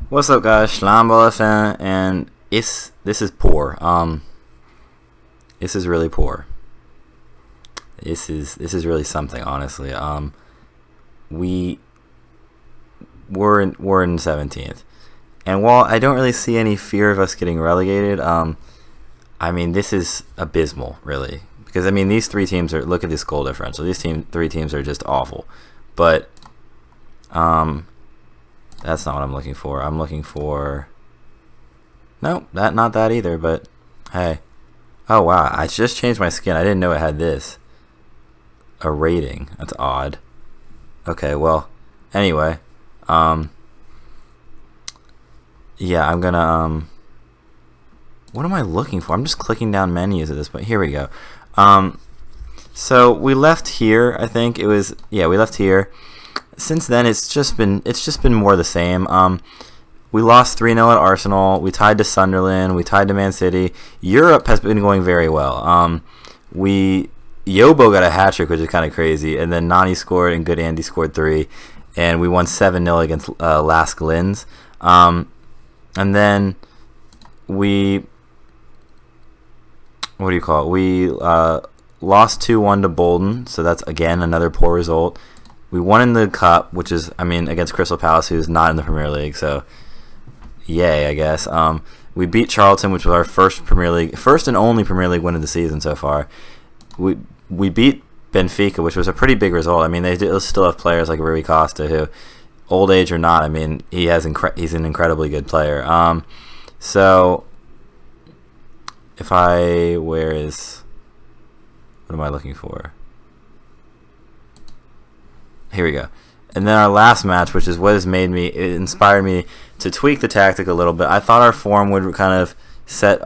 What's up, guys? Slimeball fan, and this is poor. This is really poor. This is really something, honestly. We we're in 17th, and while I don't really see any fear of us getting relegated, I mean this is abysmal, really, because I mean these three teams are, look at this goal differential. These three teams are just awful, but that's not what I'm looking for. I'm looking for... Nope, not that either, but hey. Oh, wow. I just changed my skin. I didn't know it had this. A rating. That's odd. Okay, well, anyway. Yeah, I'm gonna... what am I looking for? I'm just clicking down menus at this point. Here we go. So we left here, I think. It was... Yeah, we left here. Since then, it's just been more the same. We lost 3-0 at Arsenal. We tied to Sunderland. We tied to Man City. Europe has been going very well. Yobo got a hat trick, which is kind of crazy, and then Nani scored and Good Andy scored 3, and we won 7-0 against Lask Linz. And then we lost 2-1 to Bolton, so that's again another poor result. We won in the cup, which is, I mean, against Crystal Palace, who's not in the Premier League, so yay, I guess. We beat Charlton, which was our first and only Premier League win of the season so far. We beat Benfica, which was a pretty big result. I mean, they still have players like Rui Costa, who, old age or not, I mean, he's an incredibly good player. So if what am I looking for? Here we go. And then our last match, which is what has it inspired me to tweak the tactic a little bit. I thought our form would kind of set,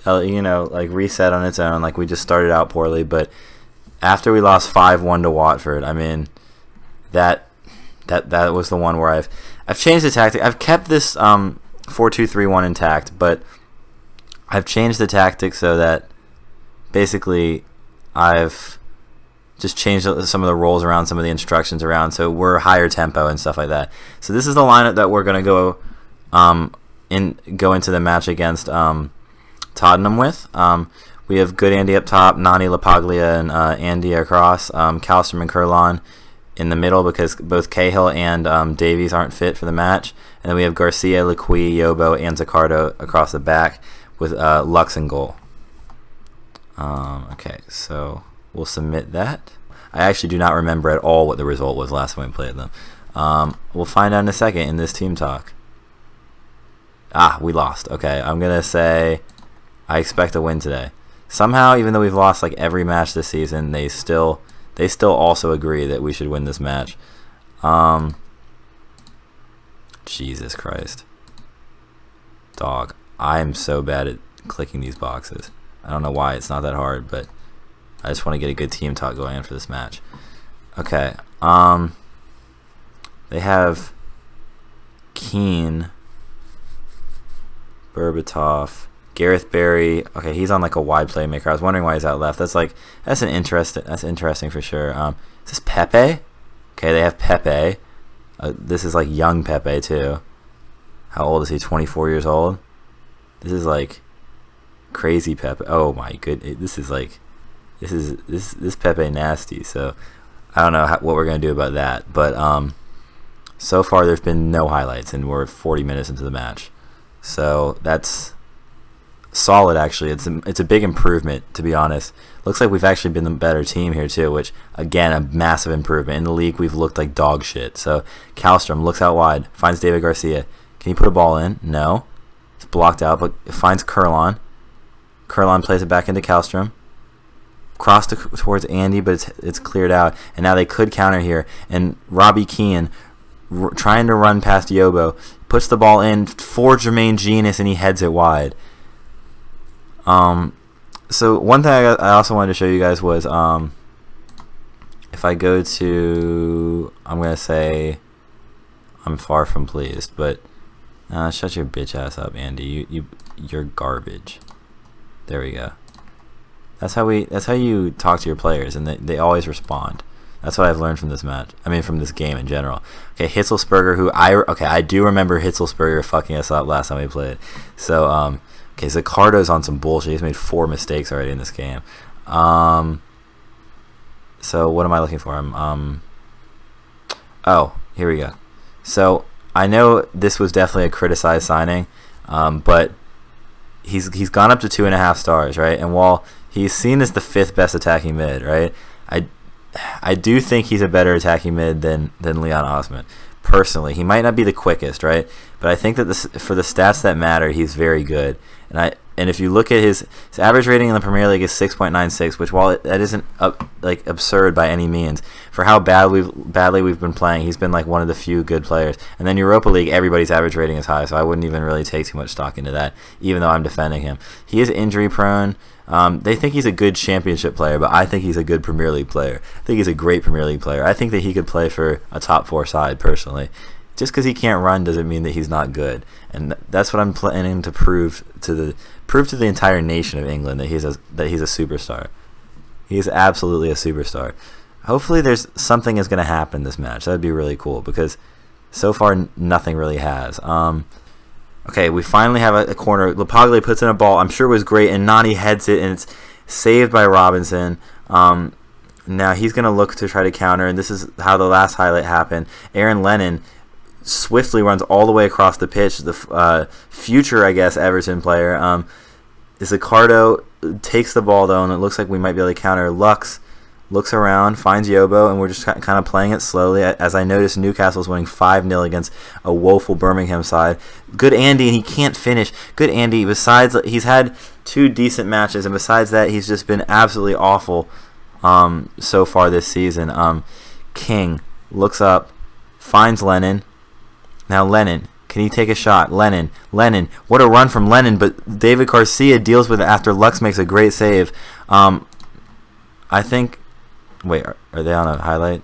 like reset on its own. Like we just started out poorly, but after we lost 5-1 to Watford, I mean, that was the one where I've changed the tactic. I've kept this 4-2-3-1 intact, but I've changed the tactic so that basically I've just changed some of the roles around, some of the instructions around, so we're higher tempo and stuff like that. So this is the lineup that we're gonna go into the match against Tottenham with. We have Good Andy up top, Nani, Lapaglia, and Andy across. Kallstrom and Kurlan in the middle because both Cahill and Davies aren't fit for the match. And then we have Garcia, Lequi, Yobo, and Zaccardo across the back with Lux in goal. Okay, so we'll submit that. I actually do not remember at all what the result was last time we played them. We'll find out in a second in this team talk. We lost. Okay, I'm going to say I expect a win today. Somehow, even though we've lost like every match this season, they still also agree that we should win this match. Jesus Christ. Dog, I am so bad at clicking these boxes. I don't know why, it's not that hard, but I just want to get a good team talk going in for this match. Okay. They have Keane, Berbatov, Gareth Barry. Okay, he's on like a wide playmaker. I was wondering why he's out left. That's interesting for sure. Is this Pepe? Okay, they have Pepe. This is like young Pepe too. How old is he? 24 years old. This is like crazy Pepe. Oh my goodness. This Pepe nasty. So I don't know what we're gonna do about that. But so far there's been no highlights, and we're 40 minutes into the match. So that's solid. Actually, it's a big improvement, to be honest. Looks like we've actually been the better team here too, which again, a massive improvement. In the league, we've looked like dog shit. So Kallstrom looks out wide, finds David Garcia. Can he put a ball in? No, it's blocked out, but it finds Kurlan. Kurlan plays it back into Kallstrom. Cross towards Andy, but it's cleared out, and now they could counter here. And Robbie Keane trying to run past Yobo, puts the ball in for Jermaine Genius, and he heads it wide. So one thing I also wanted to show you guys was if I go to, I'm gonna say I'm far from pleased, but shut your bitch ass up, Andy. You're garbage. There we go. That's how you talk to your players, and they always respond. That's what I've learned from this match. I mean, from this game in general. Okay, Hitzelsperger, I do remember Hitzelsperger fucking us up last time we played. So, okay, Zaccardo's on some bullshit. He's made 4 mistakes already in this game. So what am I looking for? Oh, here we go. So I know this was definitely a criticized signing, but he's gone up to 2.5 stars, right? And while he's seen as the 5th best attacking mid, right? I do think he's a better attacking mid than Leon Osman. Personally, he might not be the quickest, right? But I think that for the stats that matter, he's very good. And if you look at his average rating in the Premier League is 6.96, which while that isn't like absurd by any means, for how badly we've been playing, he's been like one of the few good players. And then Europa League, everybody's average rating is high, so I wouldn't even really take too much stock into that, even though I'm defending him. He is injury prone. They think he's a good championship player, but I think he's a good Premier League player. I think he's a great Premier League player. I think that he could play for a top 4 side, personally. Just because he can't run doesn't mean that he's not good, and that's what I'm planning to prove to the entire nation of England that he's a superstar. He is absolutely a superstar. Hopefully, there's something is going to happen this match. That'd be really cool because so far nothing really has. Okay, we finally have a corner. Lapaglia puts in a ball. I'm sure it was great, and Nani heads it, and it's saved by Robinson. Now he's going to look to try to counter, and this is how the last highlight happened. Aaron Lennon swiftly runs all the way across the pitch. The future, I guess, Everton player. Zaccardo takes the ball, though, and it looks like we might be able to counter. Lux looks around, finds Yobo, and we're just kind of playing it slowly. As I noticed, Newcastle's winning 5-0 against a woeful Birmingham side. Good Andy, and he can't finish. Good Andy, besides, he's had 2 decent matches, and besides that, he's just been absolutely awful so far this season. King looks up, finds Lennon. Now Lennon, can he take a shot? Lennon, what a run from Lennon, but David Garcia deals with it after Lux makes a great save. I think, wait, are they on a highlight?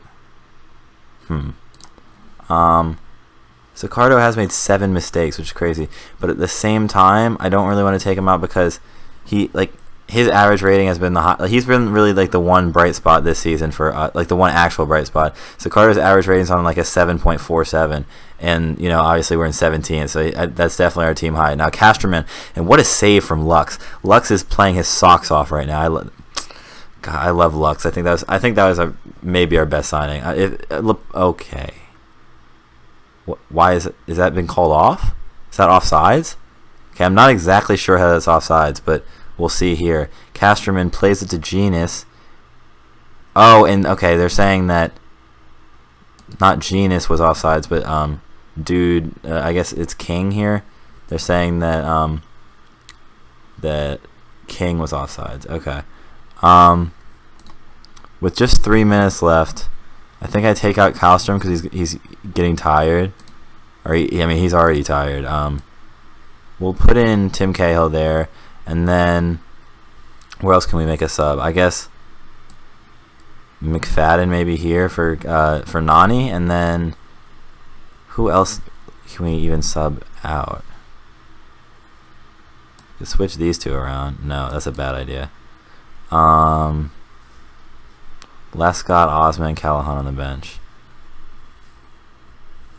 Zaccardo has made 7 mistakes, which is crazy, but at the same time, I don't really want to take him out because his average rating has been he's been really like the one bright spot this season for like the one actual bright spot. Zaccardo's average rating is on like a 7.47, and obviously we're in 17, so that's definitely our team high. Now Casterman, and what a save from Lux. Lux is playing his socks off right now. I love Lux. I think that was maybe our best signing. Okay, why is that been called off? Is that offsides? Okay, I'm not exactly sure how that's offsides, but we'll see here. Casterman plays it to Genus. Oh, and okay, they're saying that not Genus was offsides, but dude, I guess it's King here. They're saying that that King was offsides. Okay. With just 3 minutes left, I think I take out Kallstrom because he's getting tired, or he's already tired. We'll put in Tim Cahill there. And then, where else can we make a sub? I guess McFadden maybe here for Nani, and then who else can we even sub out? Let's switch these 2 around. No, that's a bad idea. Lescott, Osman, Callahan on the bench.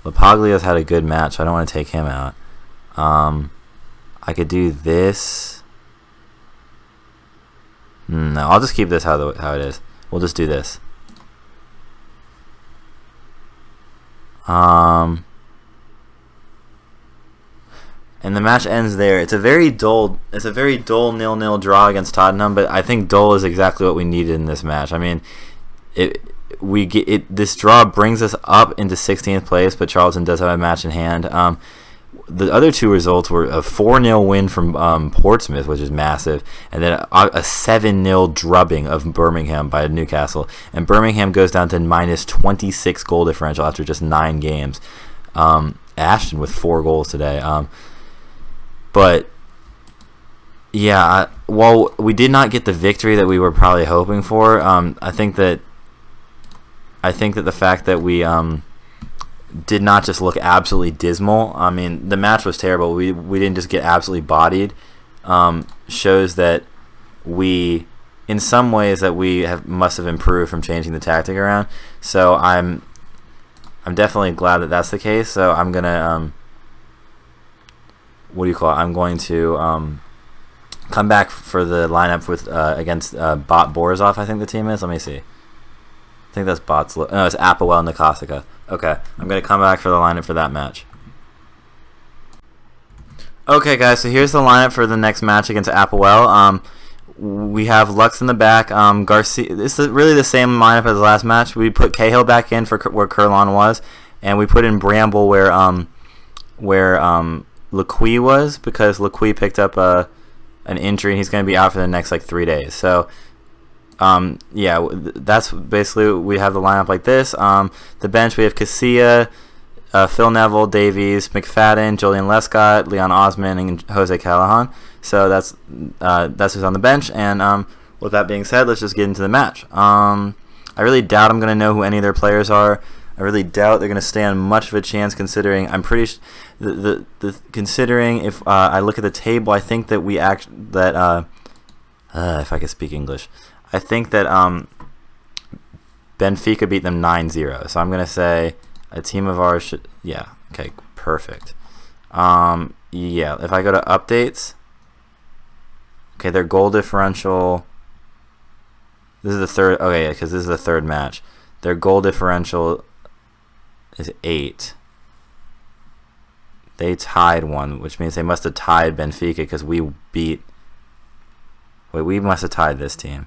Lapaglia's had a good match, so I don't want to take him out. I could do this. No, I'll just keep this how it is. We'll just do this. And the match ends there. It's a very dull 0-0 draw against Tottenham, but I think dull is exactly what we needed in this match. I mean, this draw brings us up into 16th place, but Charlton does have a match in hand. The other 2 results were a 4-0 win from Portsmouth, which is massive, and then a 7-0 drubbing of Birmingham by Newcastle. And Birmingham goes down to minus 26 goal differential after just 9 games. Ashton with 4 goals today. But yeah, while we did not get the victory that we were probably hoping for, I think that the fact that we did not just look absolutely dismal. I mean, the match was terrible. We didn't just get absolutely bodied. Shows that we in some ways that we must have improved from changing the tactic around. So I'm definitely glad that that's the case. So I'm gonna what do you call it? I'm going to come back for the lineup with against Bot Borisov. I think the team is. Let me see. I think that's Bot's. No, it's Applewell and Nikosika. Okay, I'm gonna come back for the lineup for that match. Okay, guys. So here's the lineup for the next match against Applewell. We have Lux in the back. Garcia. This is really the same lineup as the last match. We put Cahill back in for where Kurlan was, and we put in Bramble where Lequi was, because Lequi picked up an injury and he's going to be out for the next 3 days. So yeah, that's basically, we have the lineup like this. The bench, we have Casilla, Phil Neville, Davies, McFadden, Julian Lescott, Leon Osman, and Jose Callahan. So that's who's on the bench. And with that being said, let's just get into the match. I really doubt I'm going to know who any of their players are. I really doubt they're going to stand much of a chance, considering I'm pretty considering if I look at the table, I think that if I could speak English, I think that Benfica beat them 9-0. So I'm going to say a team of ours should, yeah, okay, perfect. Yeah, if I go to updates, okay, their goal differential, this is the third, okay, yeah, because this is the third match. Their goal differential is 8. They tied one, which means they must have tied Benfica, because we must have tied this team.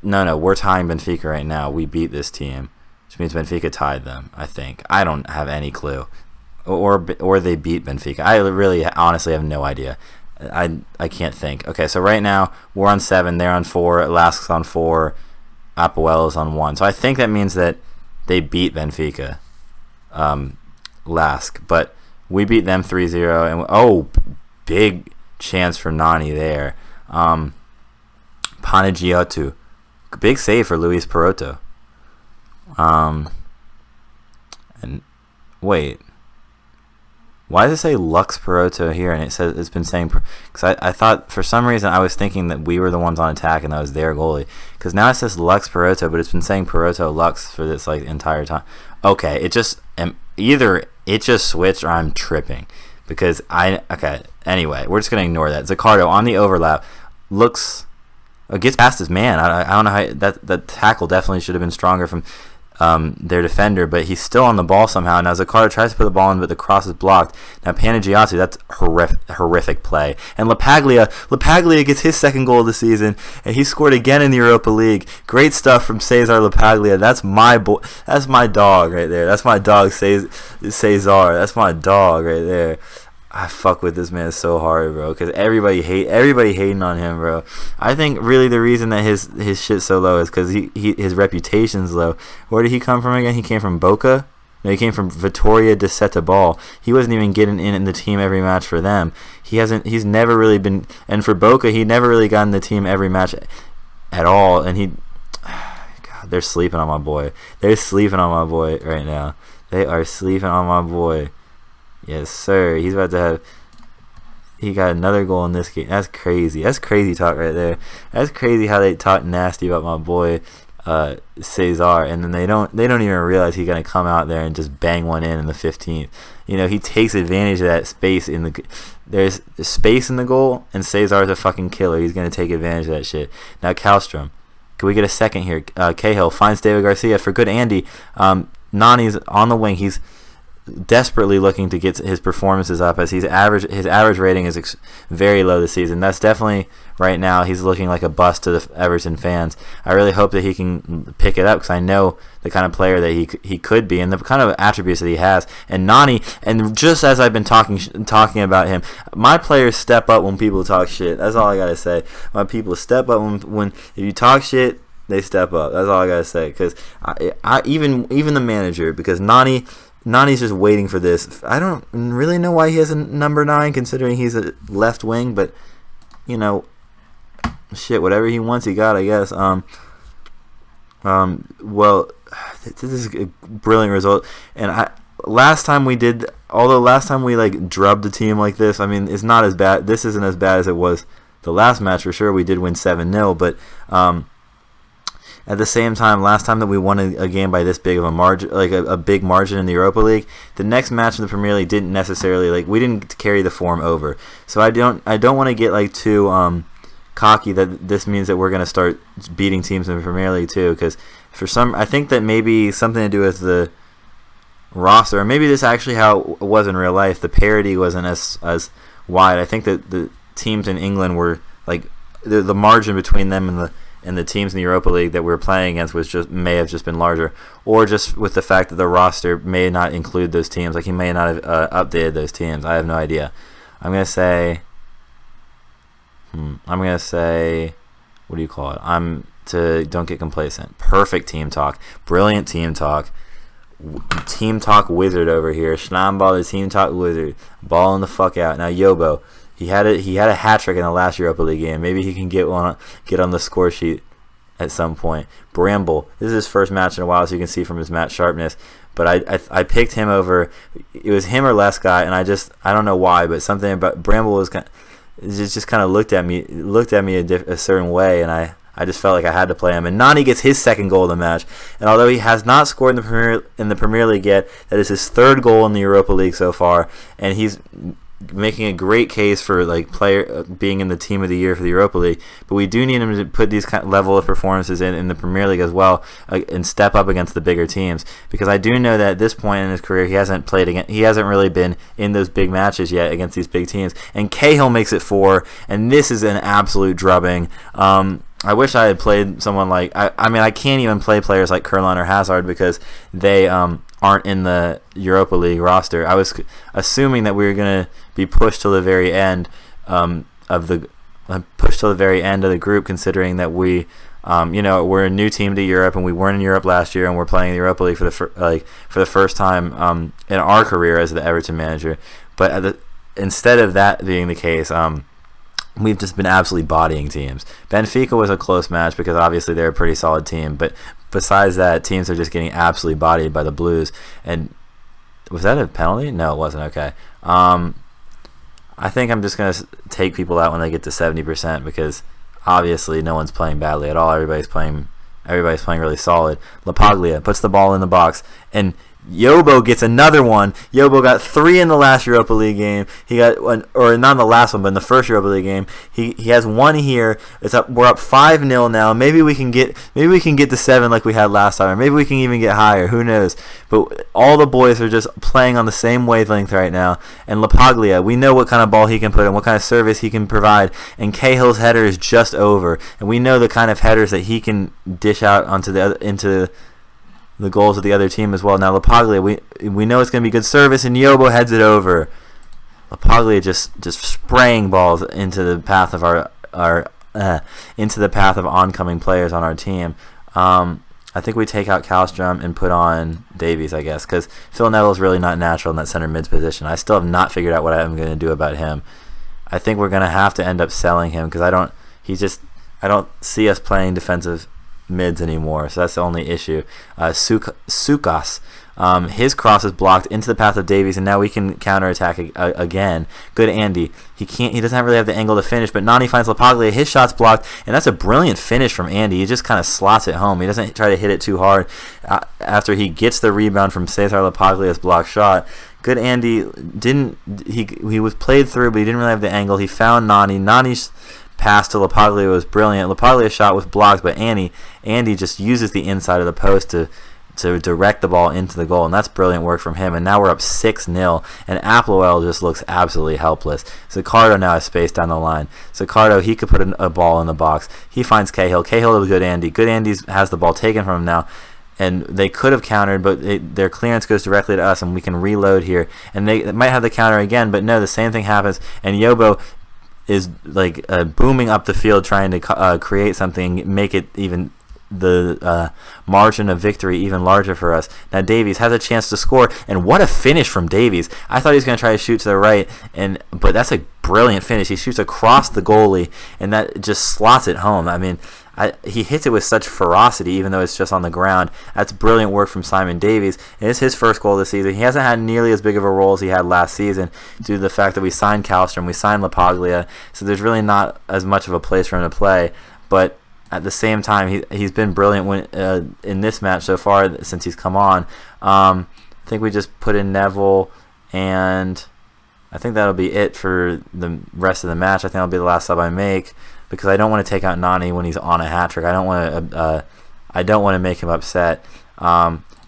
No, we're tying Benfica right now. We beat this team, which means Benfica tied them, I think. I don't have any clue. Or they beat Benfica. I really, honestly have no idea. I can't think. Okay, so right now, we're on 7, they're on 4, Lask's on 4, Apoel is on 1. So I think that means that they beat Benfica, Lask. But we beat them 3-0. And big chance for Nani there. Panagiotou. Big save for Luis Peroto. And wait, why does it say Lux Peroto here? And it says it's been saying, because I thought for some reason I was thinking that we were the ones on attack and that was their goalie. Because now it says Lux Peroto, but it's been saying Peroto Lux for this entire time. Okay, it just either it just switched or I'm tripping, because okay. Anyway, we're just gonna ignore that. Zaccardo on the overlap gets past his man. I don't know how that tackle definitely should have been stronger from their defender, but he's still on the ball somehow. Now Zaccardo tries to put the ball in, but the cross is blocked. Now Panagiotou, that's horrific play. And Lapaglia gets his second goal of the season, and he scored again in the Europa League. Great stuff from Cesar Lapaglia. That's my boy. That's my dog right there. That's my dog, Cesar. That's my dog right there. I fuck with this man so hard, bro, because everybody hating on him, bro. I think really the reason that his shit's so low is because his reputation's low. Where did he come from again? He came from Boca? No, he came from Vitoria de Setúbal. He wasn't even getting in the team every match for them. He's never really been, and for Boca, he never really got in the team every match at all. And God, they're sleeping on my boy. They're sleeping on my boy right now. They are sleeping on my boy. Yes, sir. He got another goal in this game. That's crazy. That's crazy talk right there. That's crazy how they talk nasty about my boy Cesar, and then they don't even realize he's gonna come out there and just bang one in the 15th. He takes advantage of that space there's space in the goal, and Cesar's a fucking killer. He's gonna take advantage of that shit. Now Kallstrom, can we get a second here? Cahill finds David Garcia for good Andy. Nani's on the wing. He's desperately looking to get his performances up, as his average rating is very low this season. That's definitely right now he's looking like a bust to the Everton fans. I really hope that he can pick it up, because I know the kind of player that he could be and the kind of attributes that he has. And Nani, and just as I've been talking about him, my players step up when people talk shit. That's all I gotta say. My people step up when if you talk shit, they step up. That's all I gotta say. Because I even the manager, because Nani's just waiting for this. I don't really know why he has a number 9, considering he's a left wing, but shit, whatever he wants, he got, I guess. Well, this is a brilliant result. And last time we drubbed a team like this, I mean, it's not as bad. This isn't as bad as it was the last match for sure we did win 7-0, but at the same time, last time that we won a game by this big of a margin, like a big margin in the Europa League, the next match in the Premier League didn't necessarily, like, we didn't carry the form over. So I don't want to get like too cocky that this means that we're going to start beating teams in the Premier League too, because I think that maybe something to do with the roster, or maybe this is actually how it was in real life. The parity wasn't as wide. I think that the teams in England were like the margin between them and the teams in the Europa League that we were playing against may have just been larger, or just with the fact that the roster may not include those teams. Like, he may not have updated those teams. I have no idea. I'm gonna say, what do you call it? Don't get complacent. Perfect team talk. Brilliant team talk. Team talk wizard over here. Slimeball, the team talk wizard. Balling the fuck out. Now Yobo. He had a hat trick in the last Europa League game. Maybe he can get on the score sheet at some point. Bramble, this is his first match in a while, so you can see from his match sharpness. But I picked him over. It was him or less guy, and I don't know why, but something about Bramble was just kind of looked at me a certain way, and I just felt like I had to play him. And Nani gets his second goal of the match, and although he has not scored in the Premier League yet, that is his third goal in the Europa League so far, and he's making a great case for like player being in the team of the year for the Europa League. But we do need him to put these kind of level of performances in the Premier League as well, and step up against the bigger teams, because I do know that at this point in his career he hasn't really been in those big matches yet against these big teams. And Cahill makes it 4, and this is an absolute drubbing. I wish I had played someone like I can't even play players like Kurlan or Hazard because they aren't in the Europa League roster. I was assuming that we were going to be pushed to the very end of the group, considering that we're a new team to Europe, and we weren't in Europe last year, and we're playing the Europa League for the first time in our career as the Everton manager. But instead of that being the case, we've just been absolutely bodying teams. Benfica was a close match because obviously they're a pretty solid team, but besides that, teams are just getting absolutely bodied by the Blues. And was that a penalty? No, it wasn't. Okay. I think I'm just going to take people out when they get to 70%, because obviously no one's playing badly at all. Everybody's playing really solid. LaPaglia puts the ball in the box, and Yobo gets another one. Yobo got 3 in the last Europa League game. He got one, or not in the last one, but in the first Europa League game. He has 1 here. We're up 5-0 now. Maybe we can get to 7 like we had last time, or maybe we can even get higher. Who knows? But all the boys are just playing on the same wavelength right now. And LaPaglia, we know what kind of ball he can put in, what kind of service he can provide. And Cahill's header is just over, and we know the kind of headers that he can dish out into the goals of the other team as well. Now LaPaglia, we know it's going to be good service, and Yobo heads it over. LaPaglia just spraying balls into the path of oncoming players on our team. I think we take out Kallstrom and put on Davies, I guess, because Phil Neville's really not natural in that center mid position. I still have not figured out what I'm going to do about him. I think we're going to have to end up selling him, because I don't see us playing defensive mids anymore, so that's the only issue. Sukas, his cross is blocked into the path of Davies, and now we can counterattack again. Good Andy. He doesn't really have the angle to finish, but Nani finds LaPaglia. His shot's blocked, and that's a brilliant finish from Andy. He just kind of slots it home. He doesn't try to hit it too hard after he gets the rebound from Cesar LaPaglia's blocked shot. Good Andy he was played through, but he didn't really have the angle. He found Nani. Nani's pass to LaPaglia was brilliant. LaPaglia's shot was blocked, but Andy just uses the inside of the post to direct the ball into the goal, and that's brilliant work from him. And now we're up 6-0, and Applewell just looks absolutely helpless. Zaccardo now has space down the line. Zaccardo, he could put a ball in the box. He finds Cahill. Cahill to Good Andy. Good Andy has the ball taken from him now, and they could have countered, but their clearance goes directly to us, and we can reload here. And they might have the counter again, but no, the same thing happens, and Yobo is like booming up the field, trying to create something, make it even the margin of victory even larger for us. Now Davies has a chance to score, and what a finish from Davies. I thought he was going to try to shoot to the right, but that's a brilliant finish. He shoots across the goalie, and that just slots it home. I mean, he hits it with such ferocity, even though it's just on the ground. That's brilliant work from Simon Davies. And it's his first goal this season. He hasn't had nearly as big of a role as he had last season due to the fact that we signed Kallstrom, we signed LaPaglia, so there's really not as much of a place for him to play. But at the same time, he's been brilliant in this match so far since he's come on. I think we just put in Neville, and I think that'll be it for the rest of the match. I think that'll be the last sub I make, because I don't want to take out Nani when he's on a hat trick. I don't want to make him upset.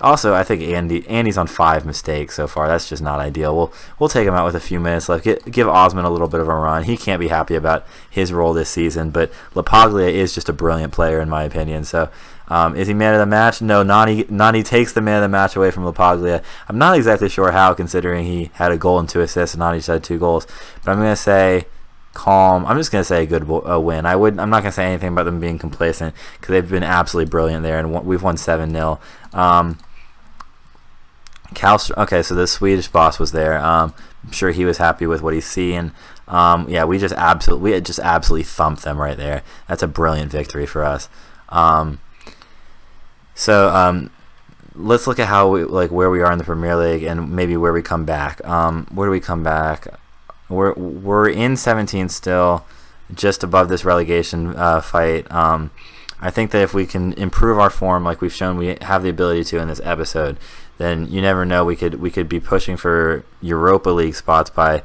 Also, I think Andy's on 5 mistakes so far. That's just not ideal. We'll take him out with a few minutes left. Give Osman a little bit of a run. He can't be happy about his role this season, but LaPaglia is just a brilliant player in my opinion. So, is he man of the match? No, Nani takes the man of the match away from LaPaglia. I'm not exactly sure how, considering he had a goal and 2 assists, and Nani just had 2 goals. But I'm going to say calm. I'm just going to say a win. I'm not going to say anything about them being complacent, because they've been absolutely brilliant there, and we've won 7-0. Okay, so the Swedish boss was there. I'm sure he was happy with what he's seeing. Yeah, we just absolutely thumped them right there. That's a brilliant victory for us. So let's look at how where we are in the Premier League and maybe where we come back. Where do we come back? We're in 17th still, just above this relegation fight. I think that if we can improve our form, like we've shown we have the ability to in this episode, then you never know, we could be pushing for Europa League spots by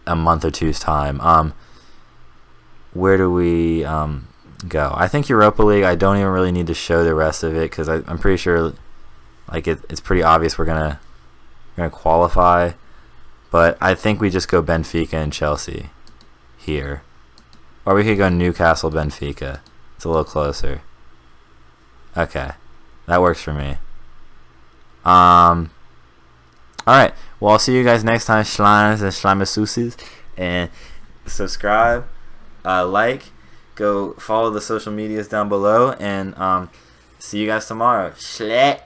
a month or two's time. Where do we go? I think Europa League, I don't even really need to show the rest of it, because I'm pretty sure it's pretty obvious we're gonna qualify. But I think we just go Benfica and Chelsea here, or we could go Newcastle, Benfica. It's a little closer. Okay, that works for me. Alright, well, I'll see you guys next time, Schlimes and Schlimasuses. And subscribe, go follow the social medias down below, and see you guys tomorrow. Schleck.